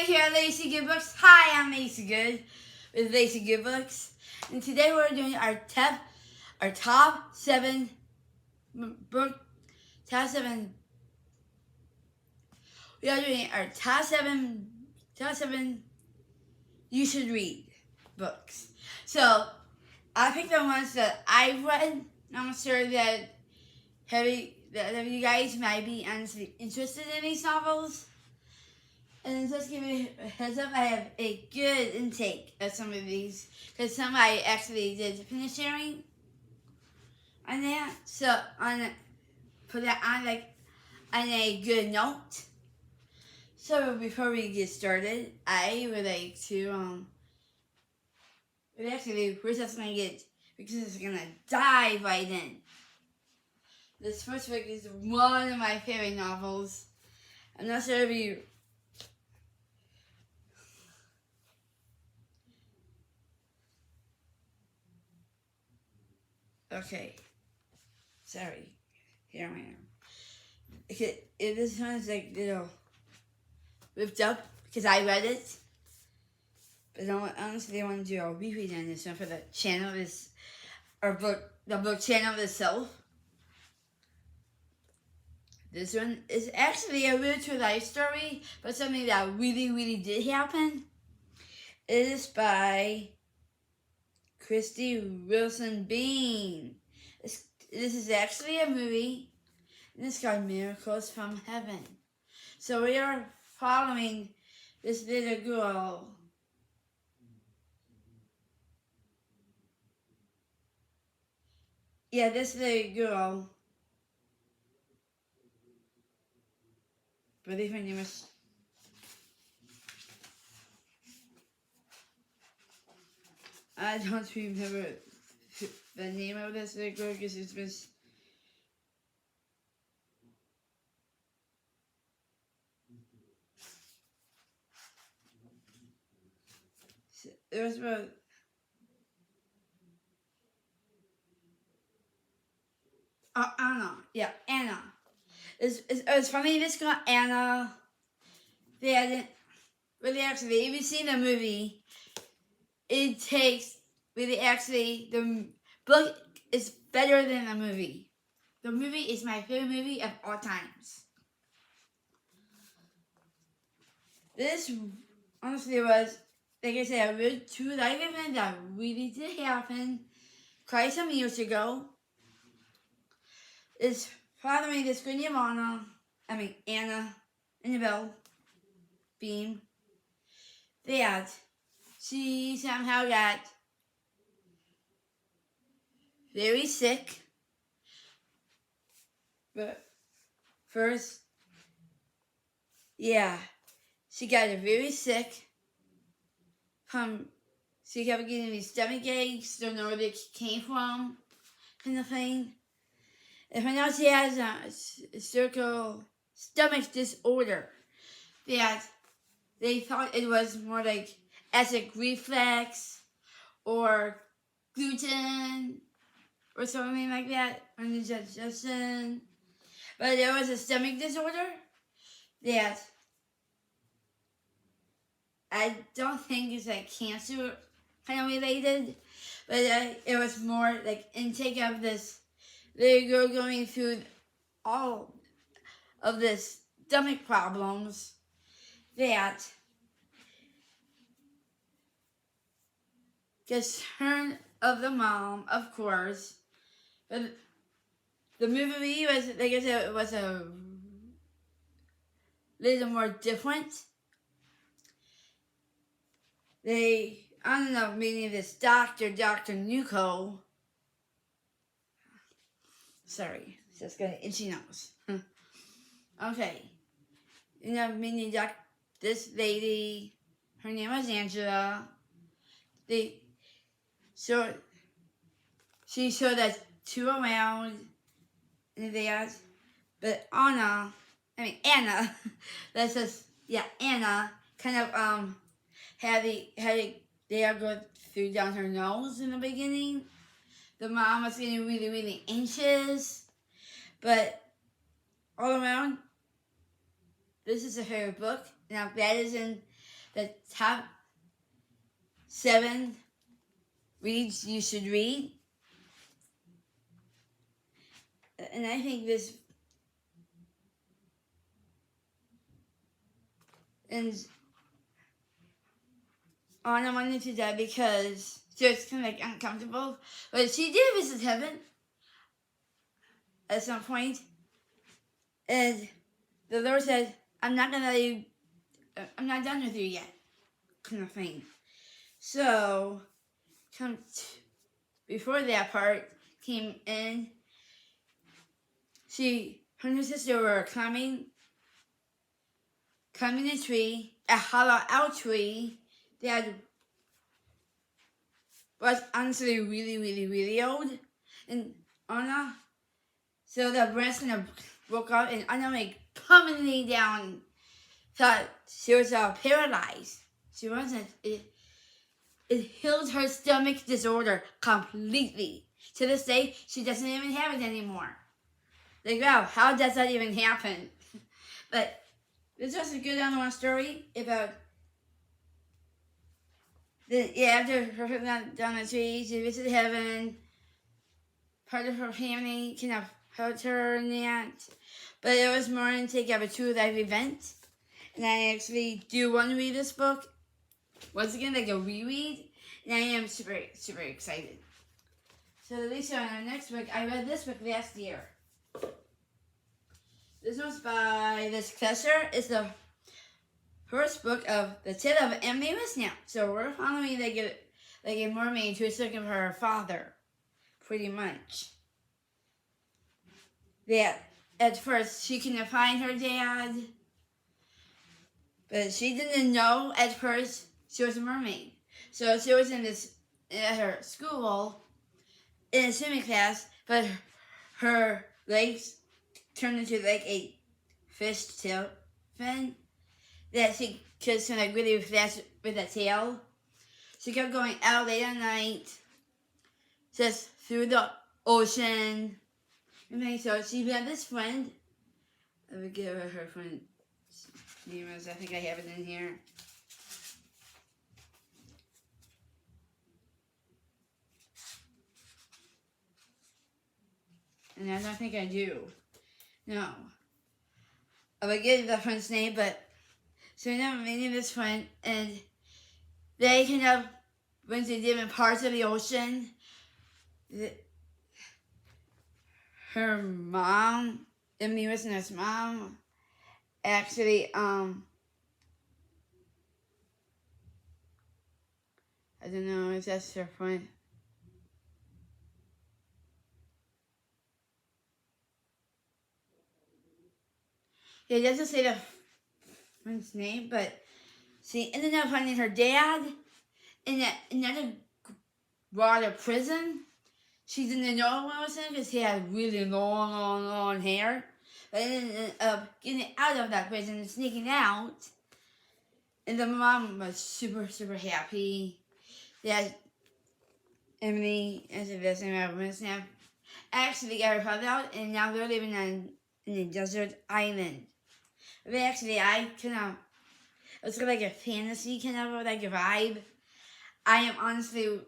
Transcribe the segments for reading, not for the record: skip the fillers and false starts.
here at Lacy Good Books. Hi, I'm Lacy Good with Lacy Good Books, and today we're doing our top 7 book top 7. We are doing our top seven you should read books. So I picked the ones that I've read. I'm sure that you guys might be honestly interested in these novels. And just give you a heads up, I have a good intake of some of these, because some I actually did finish sharing on that. So put that on a good note. So before we get started, I would like to we're just gonna get, because it's gonna dive right in. This first book is one of my favorite novels. I'm not sure if you. Okay, sorry. Here I am. Okay, this one's like little ripped up because I read it, but honestly, I want to do a reread on this one for the channel. The book channel itself. This one is actually a real true life story, but something that really did happen. It is by Christy Wilson Bean. This is actually a movie, and it's called Miracles from Heaven. So we are following this little girl. Yeah, this little girl. I believe her name is. I don't remember the name of this little girl because it's been. It was about. Oh, Anna. Yeah, Anna. It's funny, this girl, Anna. They hadn't really actually, if you've seen the movie, it takes really actually, the book is better than the movie. The movie is my favorite movie of all times. This honestly was, like I said, a real true life event that really did happen quite some years ago. It's following this girl named Anna Annabelle Beam, that she somehow got very sick. But first, yeah, she got very sick. She kept getting these stomach aches, don't know where they came from, kind of thing. And found out she has a cervical stomach disorder, that they thought it was more like acid reflux or gluten or something like that, or indigestion. But there was a stomach disorder that I don't think is like cancer kind of related, but it was more like intake of this little girl going through all of this stomach problems, that concern of the mom, of course. But the movie was, like I said, it was a little more different. I don't know, meaning this Dr. Nuko. Sorry, just got an itchy nose. Okay. Meaning this lady, her name was Angela. She showed us two around and that, but Anna, Anna kind of had they go through down her nose in the beginning. The mom was getting really anxious, but all around, this is a favorite book. Now that isn't the top 7 reads you should read. And I think this, and Anna wanted to die because she was kind of like uncomfortable. But she did visit heaven at some point. And the Lord said, I'm not going to let you, I'm not done with you yet, kind of thing. So, before that part came in, her and her sister were climbing a tree, a hollow out tree that was honestly really, really, really old. And Anna, so the branch kind of broke out, and Anna like coming down, thought she was paralyzed. She wasn't. It healed her stomach disorder completely. To this day, she doesn't even have it anymore. Like, wow, how does that even happen? But this was a good one story about after her down the tree, she visited heaven. Part of her family kind of helped her in that. But it was more intake of a true life event. And I actually do want to read this book. Once again, like a reread. And I am super, super excited. So Lisa, on our next book, I read this book last year. This one's by this professor. It's the first book of the tale of Emily Wisnap. So we're following like a mermaid who's looking for her father, pretty much. That at first she couldn't find her dad, but she didn't know at first she was a mermaid. So she was at her school in a swimming class, but her legs turned into like a fish tail fin that she could swim like really fast with a tail. She kept going out late at night, just through the ocean. And then so she met this friend. Let me give her friend's name is. I think I have it in here. And I don't think I do. No. I would give the friend's name, but so I never meeting this friend, and they kind of went to different parts of the ocean. Her mom, Emily Wisnap's mom, actually, I don't know if that's her friend. Yeah, it doesn't say the friend's name, but she ended up finding her dad in another water prison. She didn't know what was in because he had really long hair. But it ended up getting out of that prison and sneaking out. And the mom was super, super happy that Emily, as a Wisnap, actually got her father out, and now they're living in a desert island. But actually, it's like a fantasy kind of like a vibe. I am honestly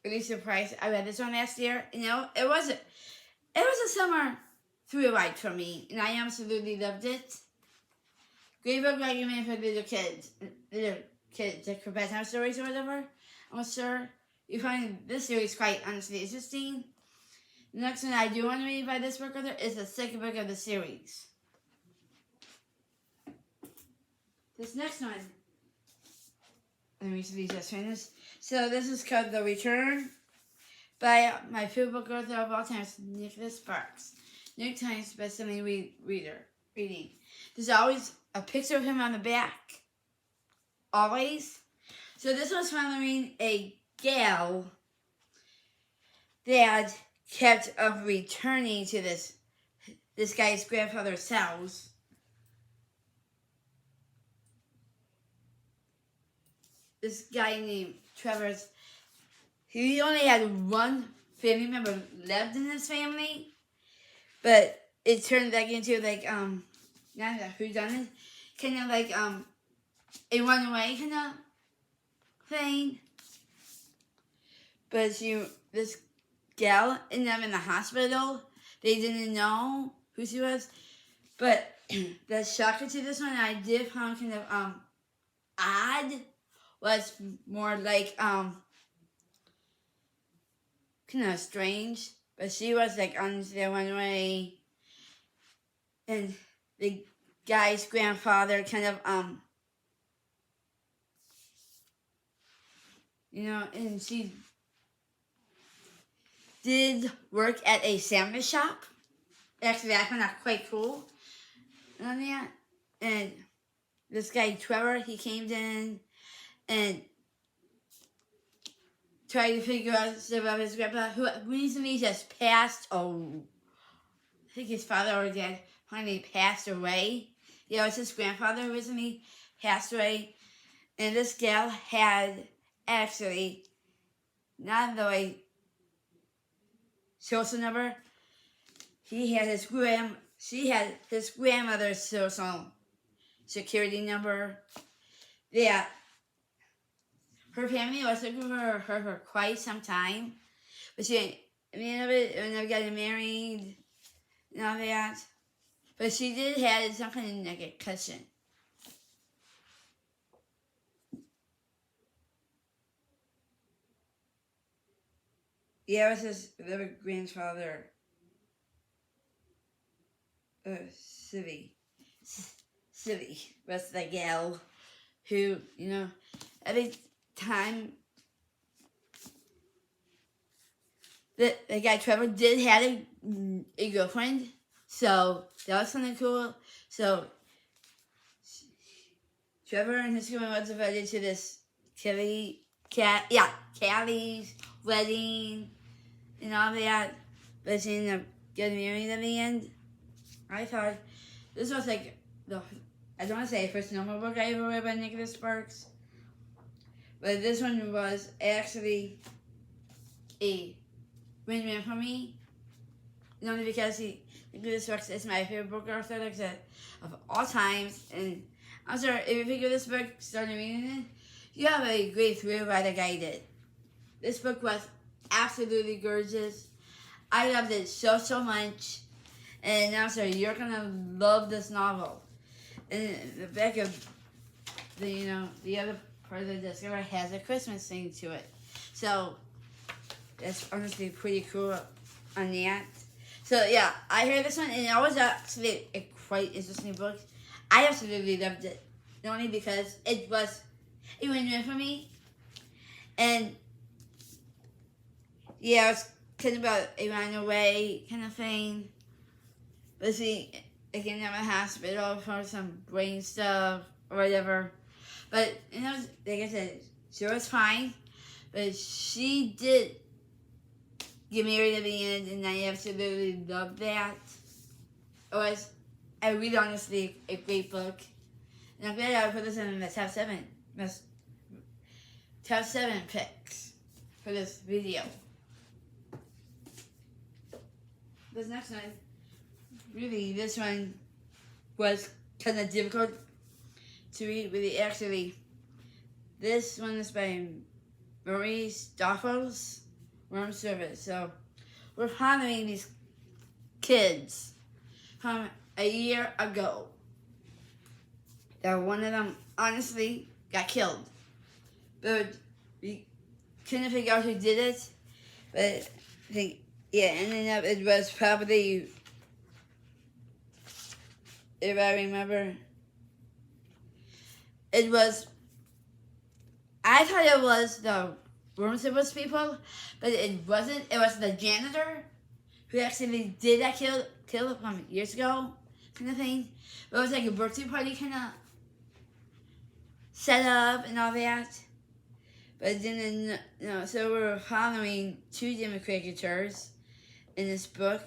really surprised. I read this one last year. You know, it was a summer thrill ride for me, and I absolutely loved it. Great book recommended for little kids, like for bedtime stories or whatever. I'm sure you find this series quite honestly interesting. The next one I do want to read by this book author is the second book of the series. This next one, let me see, just finished. So this is called The Return by my favorite book author of all time, Nicholas Sparks. New York Times bestselling reading. There's always a picture of him on the back. Always. So this was following a gal that kept returning to this guy's grandfather's house. This guy named Trevor, he only had one family member left in his family, but it turned like into like not a whodunit, kind of like a runaway kind of thing. But this gal ended up in the hospital. They didn't know who she was. But the shocker to this one I did find kind of odd was more like kind of strange. But she was like on the runway, and the guy's grandfather kind of and she did work at a sandwich shop. Actually, I found that quite cool. And this guy Trevor, he came in and tried to figure out stuff about his grandpa, who recently just passed. Oh, I think his father or dad finally passed away. Yeah, it was his grandfather who recently passed away. And this gal had actually not the right social number. She had his grandmother's social security number. Yeah. Her family was looking for her for quite some time. But she, at the end of it, never got married and all that. But she did have something like a cousin. Yeah, it was his other grandfather, Civvy was the gal who, every time the guy Trevor did have a girlfriend, so that was kind of cool. So Trevor and his girlfriend was invited to this Callie's wedding and all that, but she ended up getting married at the end. I thought this was like I don't want to say first normal book I ever read by Nicholas Sparks, but this one was actually a win-win for me. Not only because Nicholas Sparks is my favorite book author, like I said, of all times, and I'm sorry, if you figure this book, started reading it, you have a great thrill by the guy did. This book was absolutely gorgeous. I loved it so much. And I'm sorry, you're gonna love this novel. And the back of the other part of the discover has a Christmas thing to it. So that's honestly pretty cool on that. So yeah, I heard this one and it was actually a quite interesting book. I absolutely loved it. Not only because it was a win-win for me. And yeah, it's kind of about a runaway kind of thing. But see, I can have a hospital for some brain stuff or whatever. But, like I said, she was fine. But she did get married at the end, and I absolutely loved that. It was, I really honestly, a great book. And I'm glad I put this in the top 7. Top 7 picks for this video. This next one. Really, this one was kind of difficult to read. Really, actually, this one is by Marie Stoffel's Room Service. So, we're following these kids from a year ago. That one of them, honestly, got killed. But we couldn't figure out who did it. But I think, ended up, it was probably, if I remember, I thought it was the room service people, but it wasn't. It was the janitor who actually did that kill from years ago, kind of thing. But it was like a birthday party kind of set up and all that. But then, so we're following 2 different cricketers in this book,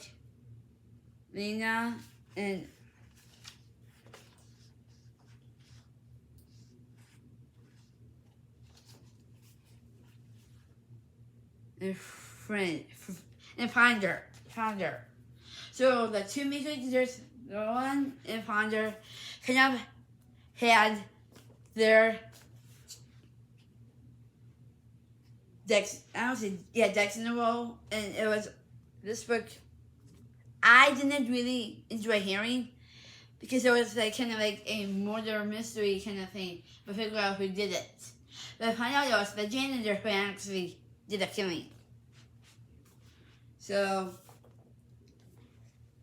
Lena and Founder. So the 2 main characters, the one and Founder, kind of had their decks in a row, and it was this book I didn't really enjoy hearing because it was like kind of like a murder mystery kind of thing, but figure out who did it. But I found out it was the janitor who actually did the killing. So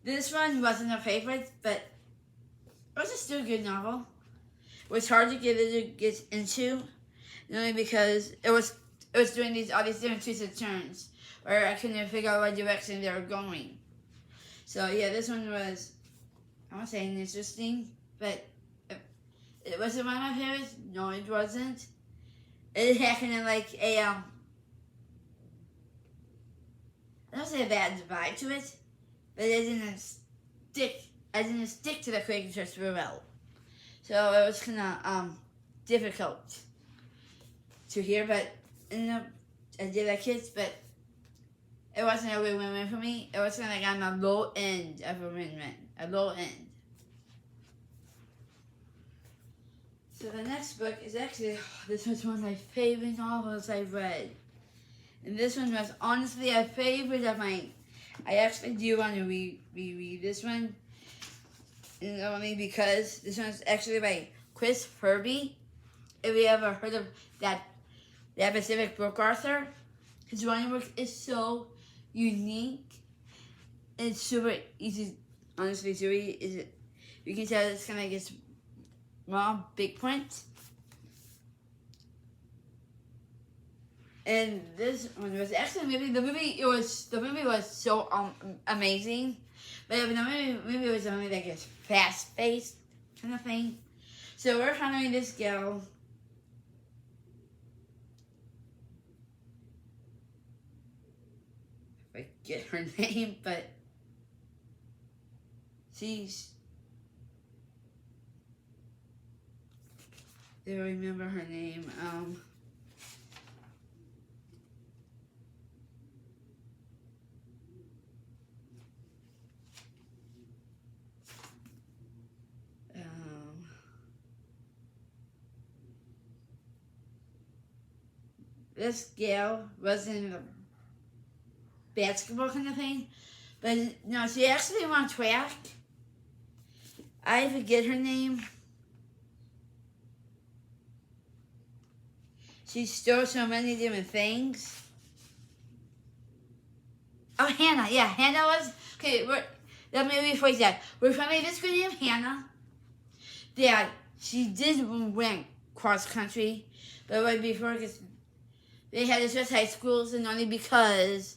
this one wasn't a favorite, but it was still a good novel. It was hard to get into, only because it was doing all these different twists and turns, where I couldn't figure out what direction they were going. So yeah, this one was, I won't say interesting, but it wasn't one of my favorites. No, it wasn't. It had kind of like a I don't say a bad vibe to it, but it didn't stick. I didn't stick to the characters very well, so it was kind of difficult to hear. But I did like it, but it wasn't a win-win for me. It was kind of like on a low end of a win-win, a low end. So the next book is actually, this was one of my favorite novels I've read. And this one was honestly a favorite of mine. I actually do want to reread this one. And only because this one's actually by Chris Furby. If you ever heard of that Pacific book author, his writing work is so unique. It's super easy, honestly, to read. You can tell it's kind of like it's raw, big print. And this one was actually the movie was so amazing, but the movie was only like a fast paced kind of thing. So we're following this girl. I forget her name, but she's. I don't remember her name. This gal was in the basketball kind of thing, but no, she actually won track. I forget her name. She stole so many different things. Oh, Hannah. Yeah, Hannah was... Okay, let me rephrase that. We're from this girl named Hannah. That she did win cross country, but right before, because they had to switch high schools, and only because,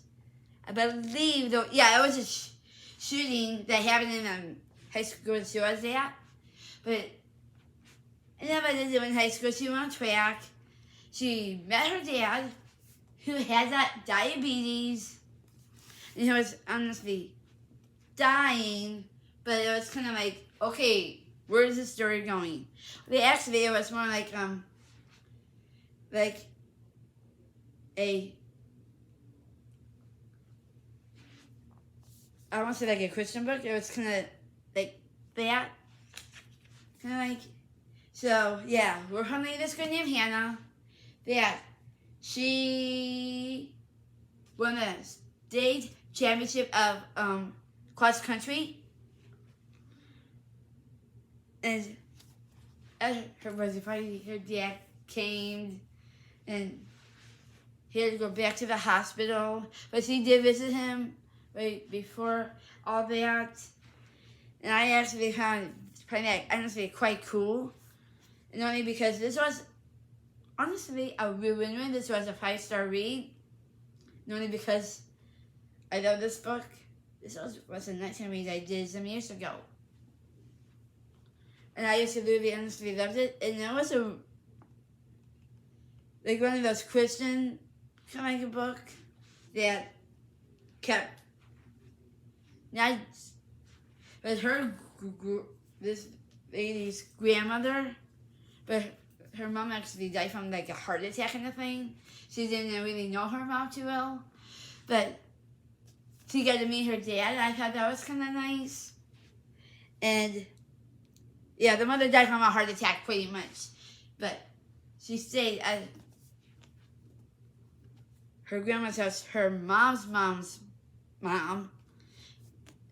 I believe, though, yeah, it was a shooting that happened in high school she was at. But, and then by the time in high school, she went on track. She met her dad, who had that diabetes, and he was honestly dying, but it was kind of like, okay, where is this story going? But actually, it was more like I won't say like a Christian book. It was kind of like that, kind of like. So yeah, we're hunting this girl named Hannah. That she won a state championship of cross country, and her dad came and he had to go back to the hospital, but she did visit him right before all that, and I actually found it honestly quite cool, and only because this was honestly a real winner. This was a 5-star read, and only because I love this book. This was a nice read I did some years ago, and I used to really honestly loved it, and it was like one of those Christian kind of book that kept not, but this lady's grandmother, but her mom actually died from like a heart attack kind of thing. She didn't really know her mom too well, but she got to meet her dad. I thought that was kind of nice. And yeah, the mother died from a heart attack pretty much. but she stayed at her grandma's house, her mom's mom.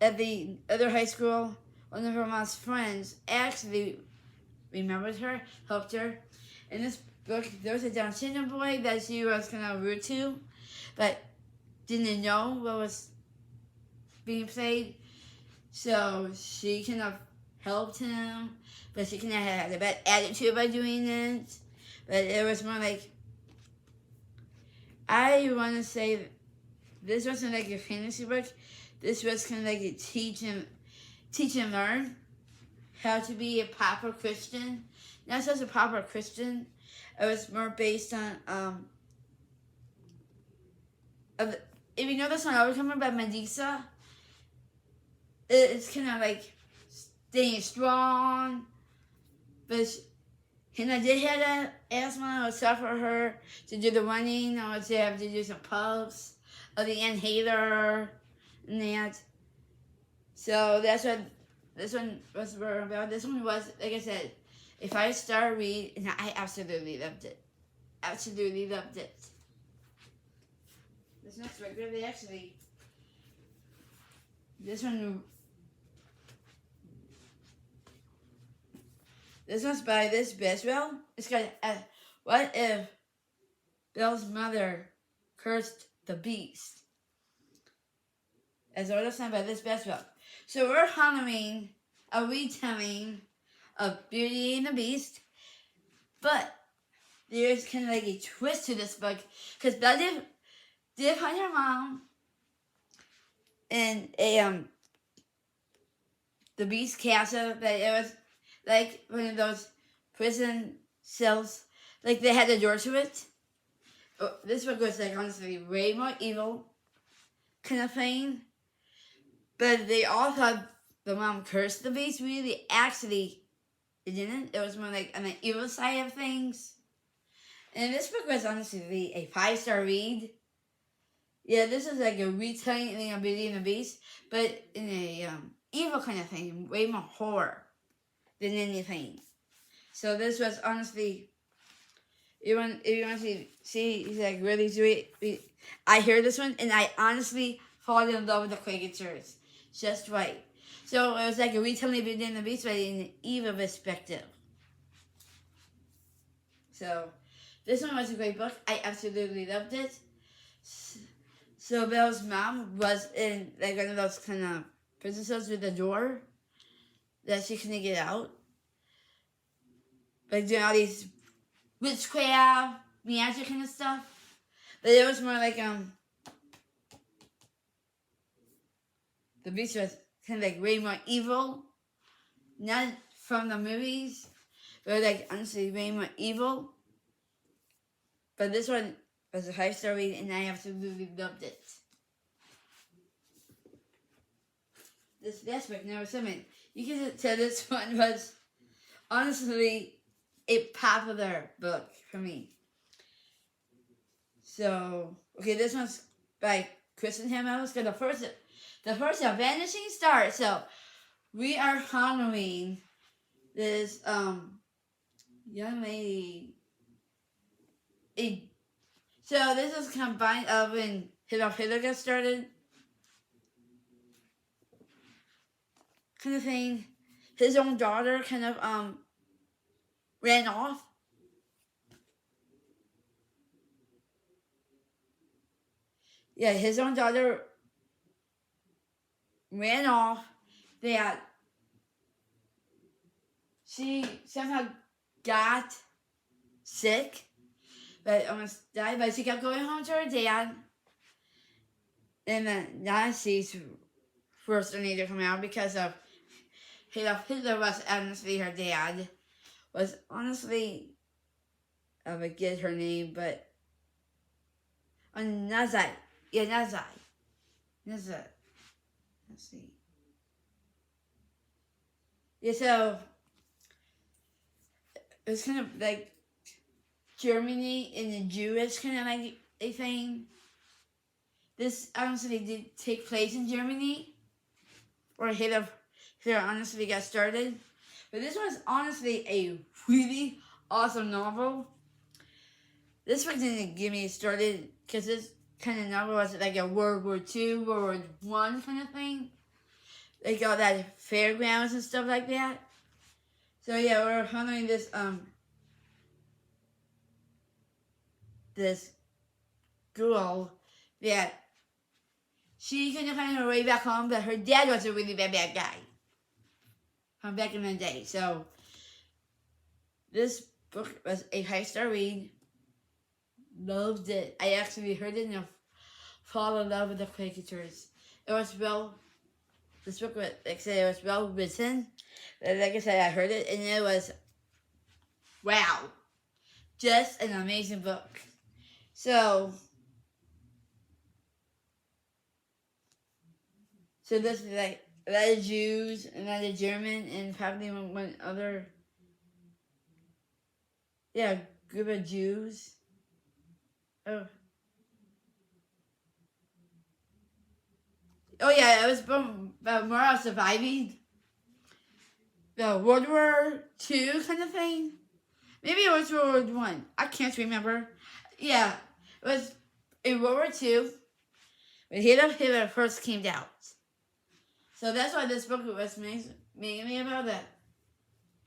At the other high school, one of her mom's friends actually remembered her, helped her. In this book, there was a Down syndrome boy that she was kind of rude to, but didn't know what was being played. So she kind of helped him, but she kind of had a bad attitude by doing it. But it was more like, I want to say this wasn't like a fantasy book. This was kind of like a teach and learn how to be a proper Christian. Not just a proper Christian. It was more based on if you know the song Overcomer by Medusa, it's kind of like staying strong. But Hannah did have asthma. It was tough for her to do the running, or to have to do some puffs, or the inhaler, and that. So that's what this one was about. This one was, like I said, a 5-star read, and I absolutely loved it. Absolutely loved it. This next book, really, actually, this one's by this Besswell. It's got what if Bill's mother cursed the beast? As ordered signed by this Besswell. So we're honoring a retelling of Beauty and the Beast, but there's kind of like a twist to this book, because Belle did find her mom in the Beast castle, but it was like one of those prison cells, like they had a door to it. This book was like honestly way more evil kind of thing, but they all thought the mom cursed the beast. Really, actually, it didn't. It was more like on the evil side of things. And this book was honestly a 5-star read. Yeah, this is like a retelling of Beauty and the Beast, but in a evil kind of thing, way more horror than anything. So this was honestly, if you want to see, he's like really sweet. I hear this one, and I honestly fall in love with the caricatures just right. So it was like a retelling of Beauty and the Beast, but in an evil perspective. So this one was a great book. I absolutely loved it. So Belle's mom was in like one of those kind of prison cells with a door that she couldn't get out. Like doing all these witchcraft, magic kind of stuff. But it was more like the beast was kind of like way more evil. Not from the movies, but like honestly way more evil. But this one was a 5-star read, and I absolutely loved it. This last book, number 7, you can tell this one was honestly a popular book for me. So, okay, this one's by Kristen Hamill. It's got the first of Vanishing Star. So, we are honoring this young lady. So this is combined of when Hitler got started. Kind of thing. His own daughter kind of ran off. Yeah, his own daughter ran off. That she somehow got sick, but almost died. But she kept going home to her dad. And the Nazis forced her to come out because of Hitler was honestly her dad. Was honestly, I forget her name, but Nazai. Yeah, Nazai. Let's see. Yeah, so it was kind of like Germany in the Jewish kind of like a thing. This honestly did take place in Germany, where Hitler honestly got started. But this was honestly a really awesome novel. This one didn't get me started because this kind of novel was like a World War II, World War I kind of thing. Like all that fairgrounds and stuff like that. So yeah, we're following this this girl that she couldn't find her way back home, but her dad was a really bad guy from back in the day. So this book was a 5-star read. Loved it. I actually heard it and fall in love with the caricatures. It was this book was, like I said, it was well written. Like I said, I heard it and it was, wow, just an amazing book. So this is like a lot of Jews, a lot of German, and probably one other, group of Jews. Oh yeah, it was about moral surviving the World War II kind of thing. Maybe it was World War I. I can't remember. Yeah, it was in World War II when Hitler first came out. So that's why this book was mainly about the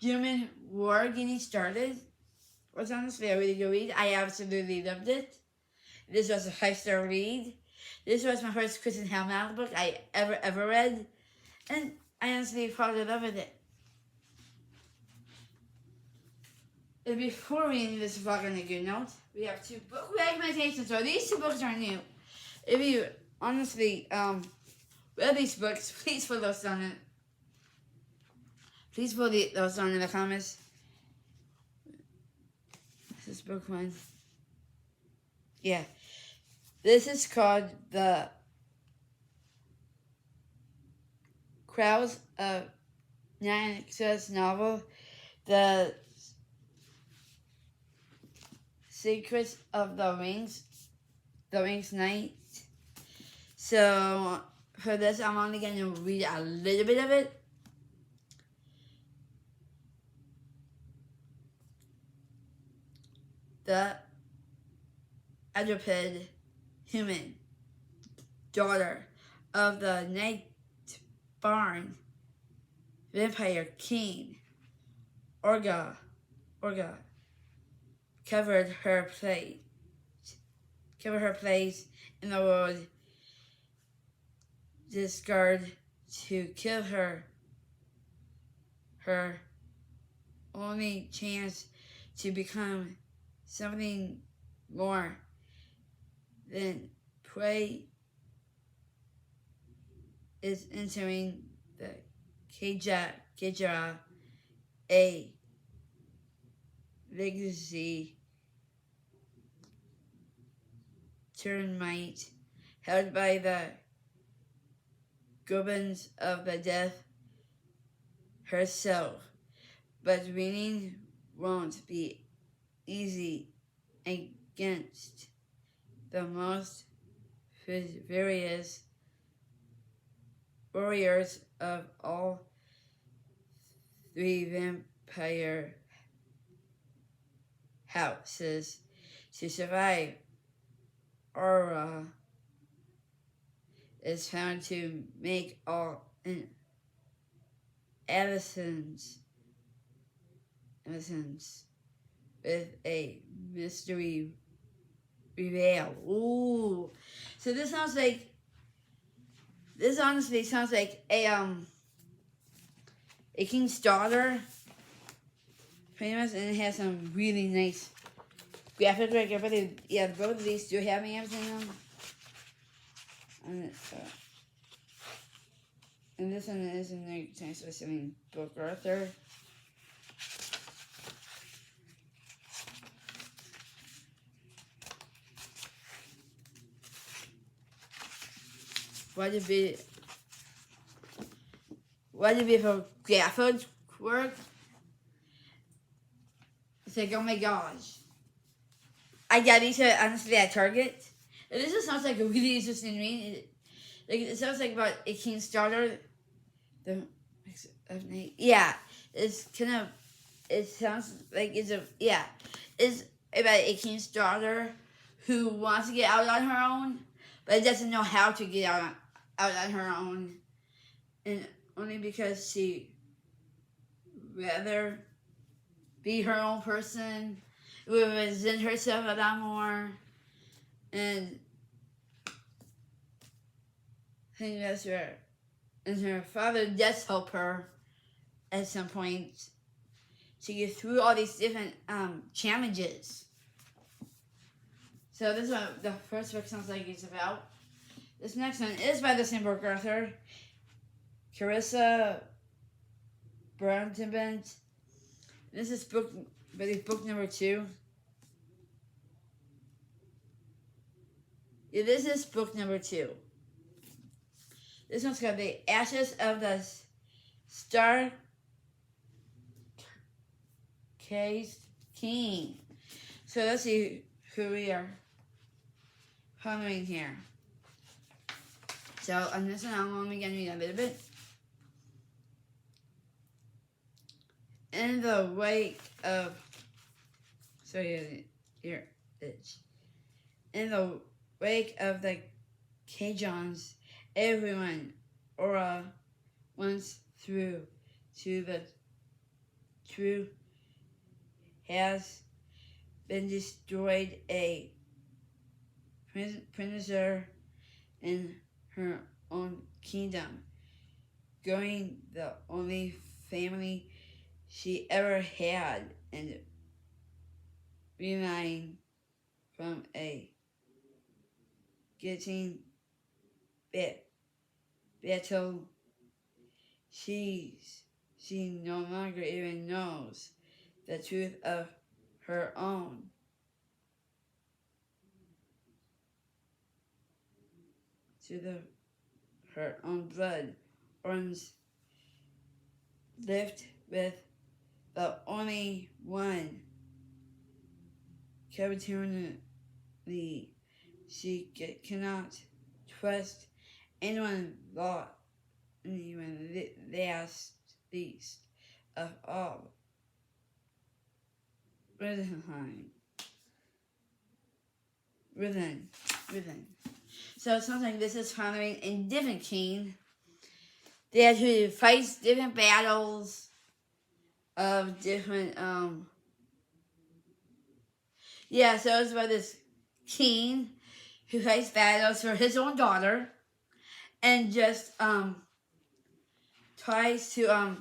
German war getting started. It was honestly a really good read. I absolutely loved it. This was a 5-star read. This was my first Kristen Hellmouth book I ever read. And I honestly fell in love with it. And before we end this vlog on a good note, we have 2 book recommendations. So these 2 books are new. If you honestly read these books, please put those down in. Please put those down in the comments. This is book 1. Yeah. This is called The Crowds of Nine-Success novel, The Secrets of the Rings Night. So for this, I'm only going to read a little bit of it. The adopted human daughter of the night-born vampire king, Orga, covered her place in the world, discard to kill her only chance to become something more than prey is entering the Kejara, a legacy termite held by the goblins of the death herself. But winning won't be easy against the most furious warriors of all 3 vampire houses. To survive, Aura is found to make all innocence with a mystery reveal. Ooh. So this honestly sounds like a king's daughter, pretty much, and it has some really nice graphic work. Yeah, both of these do have everything on. And this one is in the Times Specific Book Arthur. What if it for graphic work? It's like, oh my gosh. I got these honestly at Target. And this just sounds like a really interesting read. It sounds like about a king's daughter. Yeah, it's kind of it sounds like it's about a king's daughter who wants to get out on her own, but doesn't know how to get out on her own, and only because she rather be her own person, represent herself a lot more, and I think that's her. And her father does help her at some point to get through all these different challenges. So this one, the first book sounds like it's about. This next one is by the same book author, Carissa Brontebent. This is book number 2. Yeah, this is book number 2. This one's called The Ashes of the Star Case King. So let's see who we are following here. So on this one, I'm only going to read a little bit. In the wake of, here it is. In the wake of the Cajuns, everyone Aura once through to the truth has been destroyed. A prisoner in her own kingdom, going the only family she ever had, and relying from a getting battle. She no longer even knows the truth of her own. Her own blood runs lived with the only one captain. She cannot trust anyone, even least of all. Rhythm. So it sounds like this is following a different king that who fights different battles of different so it's about this king who fights battles for his own daughter and just tries to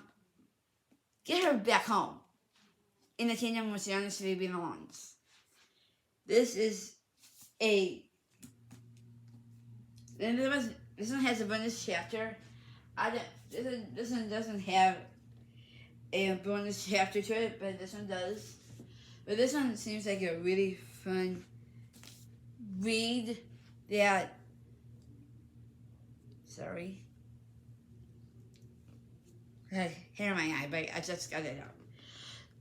get her back home in the kingdom where she honestly belongs. This one has a bonus chapter. This one doesn't have a bonus chapter to it, but this one does. But this one seems like a really fun read that. Sorry. I had hair in my eye, but I just got it out.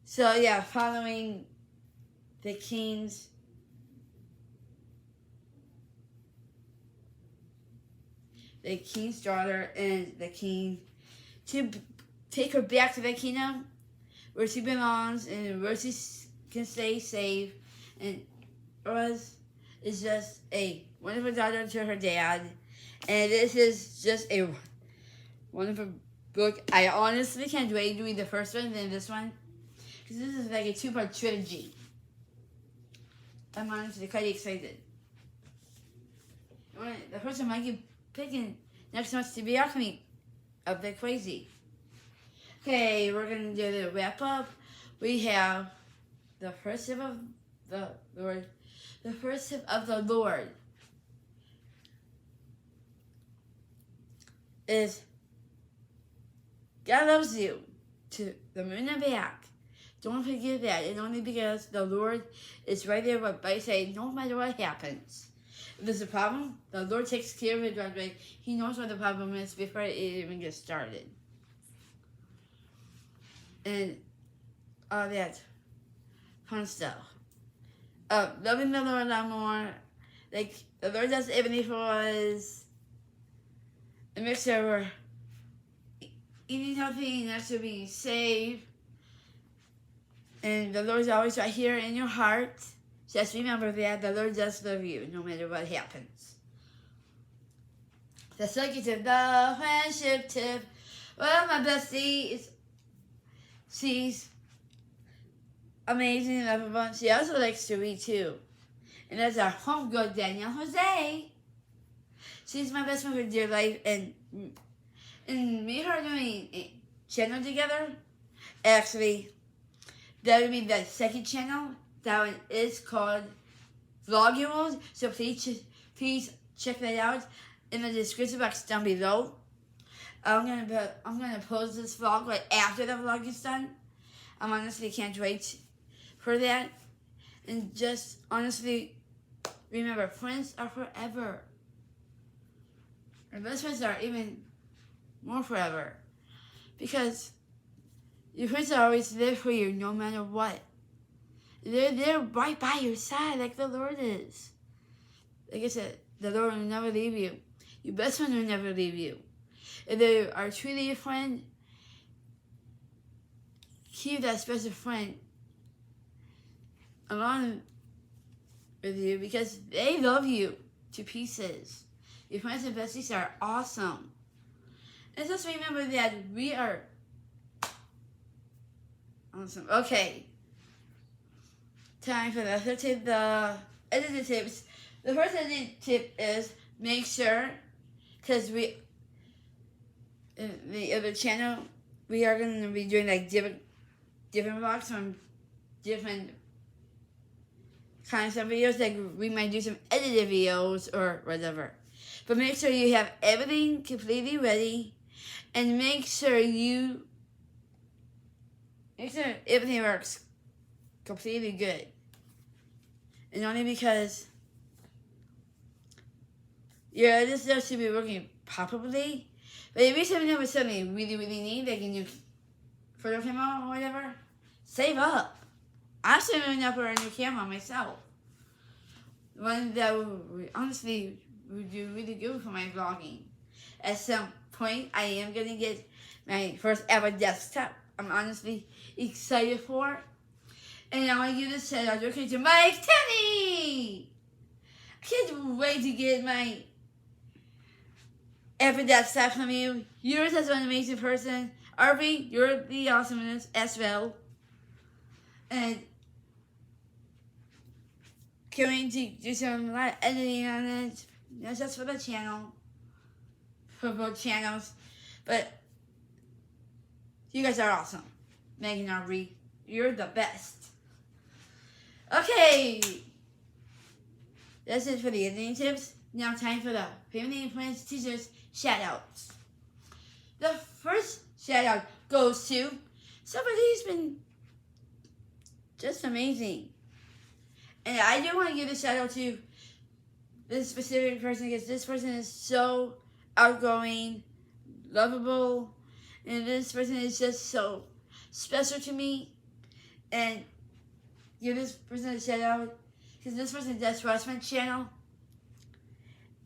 So yeah, following the king's daughter and the king to take her back to the kingdom where she belongs and where she can stay safe. And Oz is just a wonderful daughter to her dad. And this is just a wonderful book. I honestly can't wait to read the first one than this one, because this is like a 2-part trilogy. I'm honestly quite excited. The first one might keep picking next month to be alchemy. A bit crazy. Okay, we're going to do the wrap up. We have the first sip of the Lord. The first sip of the Lord is God loves you to the moon and back. Don't forget that. And only because the Lord is right there by saying, no matter what happens. If there's a problem, the Lord takes care of it right away. He knows what the problem is before it even gets started. And all that fun stuff. Loving the Lord a lot more. Like, the Lord does everything for us. And make sure we're eating healthy and also being safe. And the Lord's always right here in your heart. Just remember that the Lord does love you no matter what happens. The second tip, the friendship tip. Well, my bestie she's amazing and lovable. She also likes to read too. And that's our homegirl, Danielle Jose. She's my best friend for dear life. And me and her doing a channel together. Actually, that would be the second channel. That one is called Vlogging. So please check that out in the description box down below. I'm gonna post this vlog right after the vlog is done. I honestly can't wait for that. And just honestly remember, friends are forever. And best friends are even more forever. Because your friends are always there for you no matter what. They're there right by your side like the Lord is. Like I said, the Lord will never leave you. Your best friend will never leave you. If they are truly your friend, keep that special friend along with you because they love you to pieces. Your friends and besties are awesome. And just remember that we are awesome. Okay. Time for the third tip, the editing tips. The first editing tip is make sure, because we, in the other channel, we are going to be doing like different vlogs from different kinds of videos. Like we might do some edited videos or whatever. But make sure you have everything completely ready, and make sure everything works completely good. And only because your editor should be working properly. But if you have something you really need, like a new photo camera or whatever, save up. I'm saving up for a new camera myself. One that honestly would do really good for my vlogging. At some point, I am going to get my first ever desktop. I'm honestly excited for it. And I want you to send out your to Mike Tenney. I can't wait to get my ever desktop from you. You're such an amazing person. Arby, you're the awesomeness as well. And going to do some live editing on it. Not just for the channel. For both channels. But you guys are awesome. Megan, Arby, you're the best. Okay. That's it for the editing tips. Now time for the family and friends, teachers, shout-outs. The first shout-out goes to somebody who's been just amazing. And I do want to give a shout-out to this specific person because this person is so outgoing, lovable, and this person is just so special to me. And give this person a shout-out because this person does watch my channel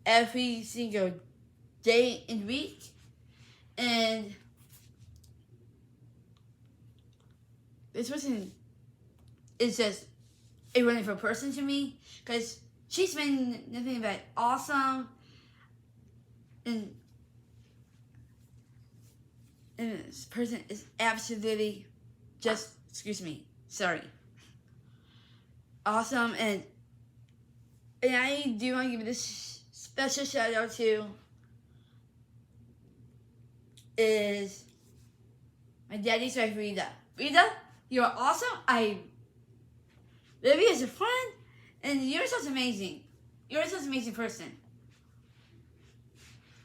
every single day and week. And this person is just a wonderful person to me because she's been nothing but awesome. And this person is absolutely just, awesome. And I do want to give this special shout out to is my daddy's wife, Rita. Rita, you're awesome. I love you as a friend, and you're such amazing. You're such an amazing person.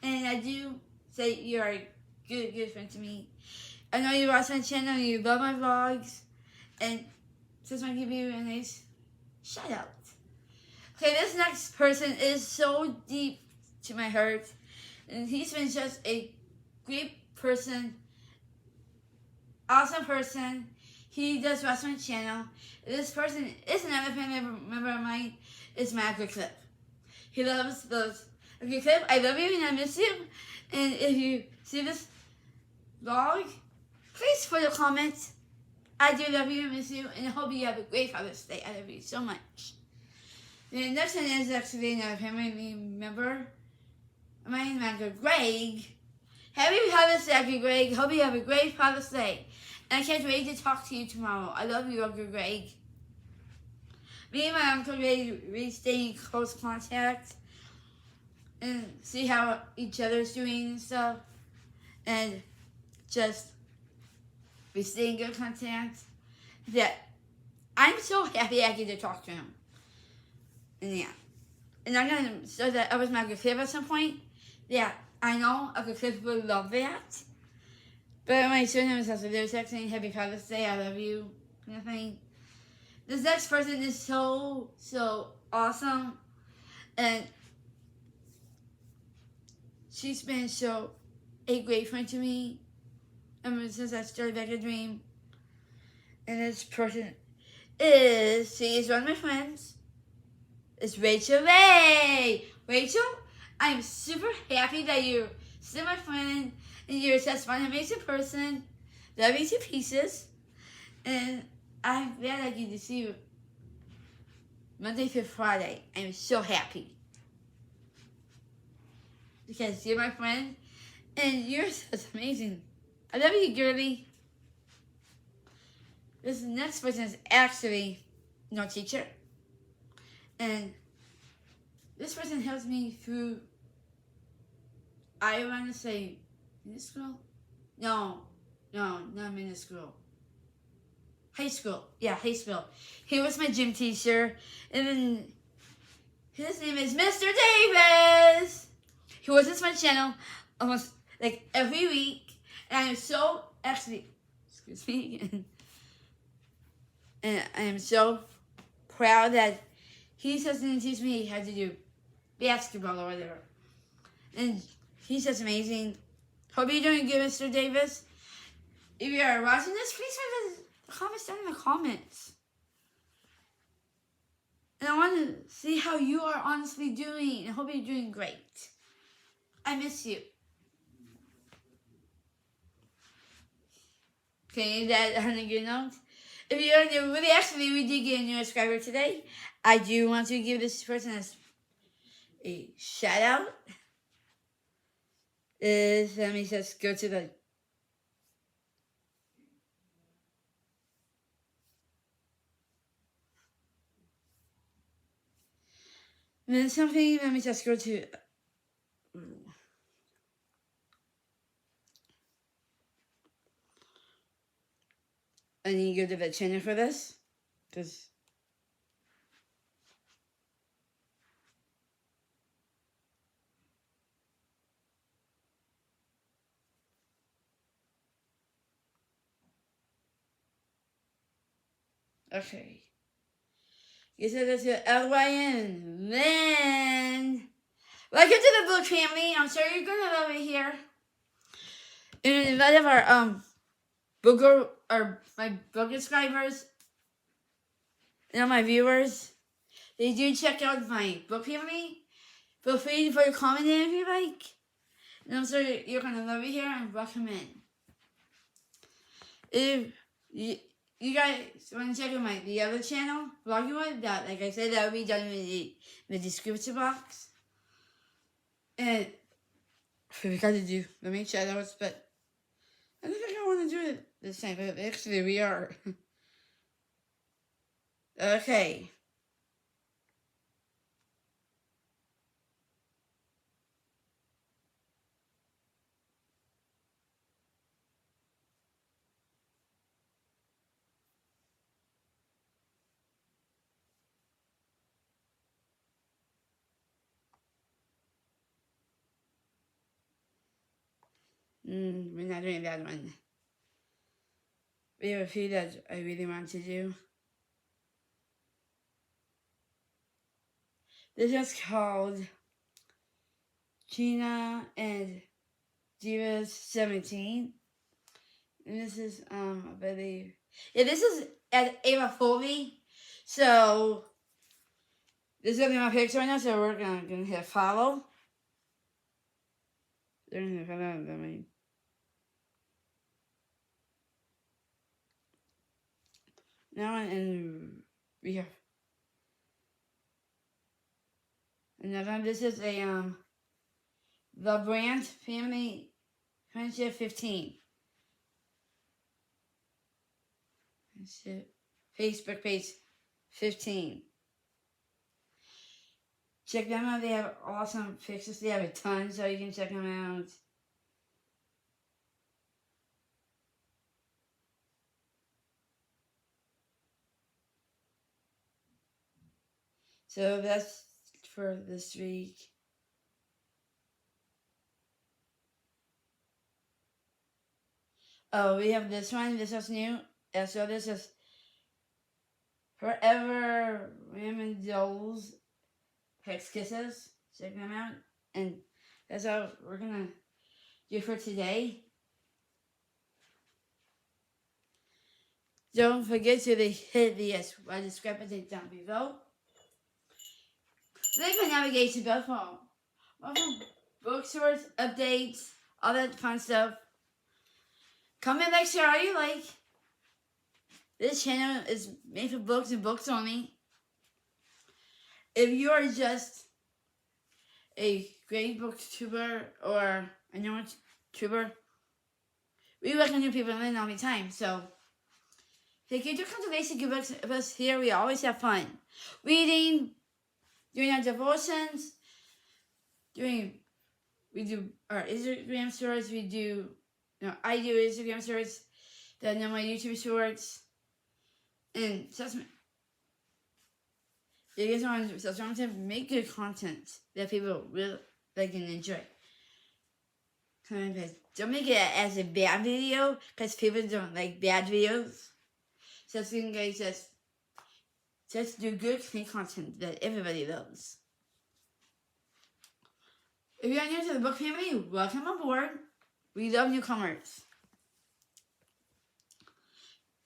And I do say you're a good friend to me. I know you watch my channel, and you love my vlogs, and just want to give you a nice shout out. Okay, this next person is so deep to my heart, and he's been just a great person, awesome person. He does watch my channel. This person is another family member of mine. It's Michael Cliff. He loves those. Okay, Cliff, I love you and I miss you. And if you see this vlog, please put a comment I do love you and miss you, and I hope you have a great Father's Day. I love you so much. The next one is actually another family member. My name is Uncle Greg. Happy Father's Day, Uncle Greg. Hope you have a great Father's Day. And I can't wait to talk to you tomorrow. I love you, Uncle Greg. Me and my Uncle Greg, we stay in close contact and see how each other's doing and stuff. And just, we stay in good contact. That I'm so happy I get to talk to him. And yeah. And I'm going to start that up with my Uncle Cliff at some point. Yeah, I know Uncle Cliff would love that. But my surname is also they're texting Happy Father's Day, I love you, kind of thing. This next person is so awesome. And she's been a great friend to me since I started back a dream. And this person she is one of my friends. It's Rachel Ray. Rachel, I'm super happy that you're still my friend and you're such an amazing person. Love you to pieces. And I'm glad I get to see you Monday through Friday. I'm so happy. Because you're my friend and you're such amazing. I love you, girlie. This next person is actually no teacher. And this person helps me through, I want to say, middle school? No, not middle school. High school. Yeah, high school. He was my gym teacher. And then his name is Mr. Davis. He watches my channel almost like every week. And I'm so, actually, excuse me again. And I am so proud that he's just going to teach me how to do basketball or whatever. And he's just amazing. Hope you're doing good, Mr. Davis. If you are watching this, please write the comments down in the comments. And I want to see how you are honestly doing. I hope you're doing great. I miss you. Okay, that on a good note. If you're new, we did get a new subscriber today. I do want to give this person a shout out. Let me just go to the then something. Let me just go to. I need to go to the channel for this, because okay. You said that's your LYN. Then welcome to the book family. I'm sure you're gonna love it here. And in light of our bookgirl or my book subscribers and all my viewers, they do check out my book family. Feel free to put a comment in if you like. And I'm sure you're gonna love it here and welcome in. If you guys want to check out the other channel, vlogging one, that like I said, that will be down in the description box. And I forgot to do the main shadows, but I don't think I want to do it this time, but actually we are. Okay. We're not doing that one. We have a few that I really want to do. This is called Gina and Divas 17. And this is, I believe, yeah, this is at Ava Foley. So, this is going to be my picture right now, so we're going to hit follow. Okay. Now and we have another one. This is a the brand family friendship 15. Facebook page 15. Check them out. They have awesome pictures. They have a ton, so you can check them out. So that's for this week. Oh, we have this one. This is new. So this is Forever Raymond Dolls Hex Kisses. Check them out. And that's all we're gonna do for today. Don't forget to hit the discrepancy down below. Link my navigation bell for bookstores, updates, all that fun stuff. Comment, like, share all you like. This channel is made for books and books only. If you are just a great booktuber or a new tuber, we recommend new people in all the time. So, take your conservation good books of us here. We always have fun. Reading, doing our devotions, we do our Instagram stories, I do Instagram stories, then my YouTube shorts, and you guys want to make good content that people really like and enjoy. Don't make it as a bad video, because people don't like bad videos. So you guys just do good, clean content that everybody loves. If you're new to the book family, welcome aboard. We love newcomers.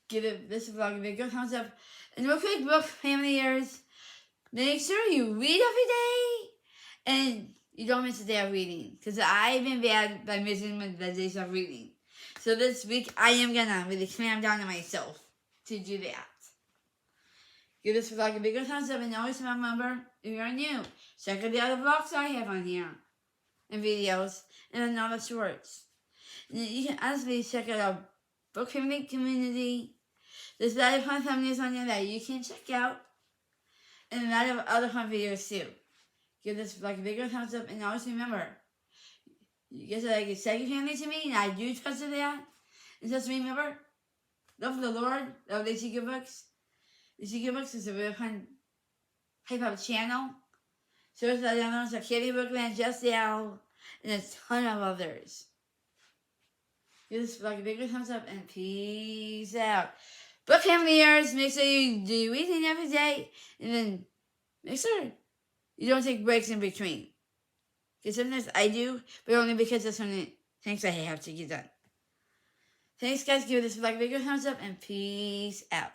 Give this vlog a big thumbs up. And real quick, book familiars, make sure you read every day and you don't miss a day of reading. Because I've been bad by missing the days of reading. So this week, I am gonna really clam down on myself to do that. Give this vlog a bigger thumbs up, and always remember, if you're new, check out the other vlogs I have on here, and videos, and other shorts. And you can honestly check out our book family community. There's a lot of fun families on there that you can check out, and a lot of other fun videos too. Give this vlog a bigger thumbs up, and always remember, you guys are like a second family to me, and I do trust that. And just remember, love the Lord, love the Secret Books. The Secret Books is a really fun type of channel. So it's like others like Katie Bookland, Just Al, and a ton of others. Give this vlog a bigger thumbs up, and peace out. Book familiars, make sure you do reading every day, and then make sure you don't take breaks in between. Because sometimes I do, but only because that's one of the things I have to get done. Thanks, guys. Give this vlog a bigger thumbs up, and peace out.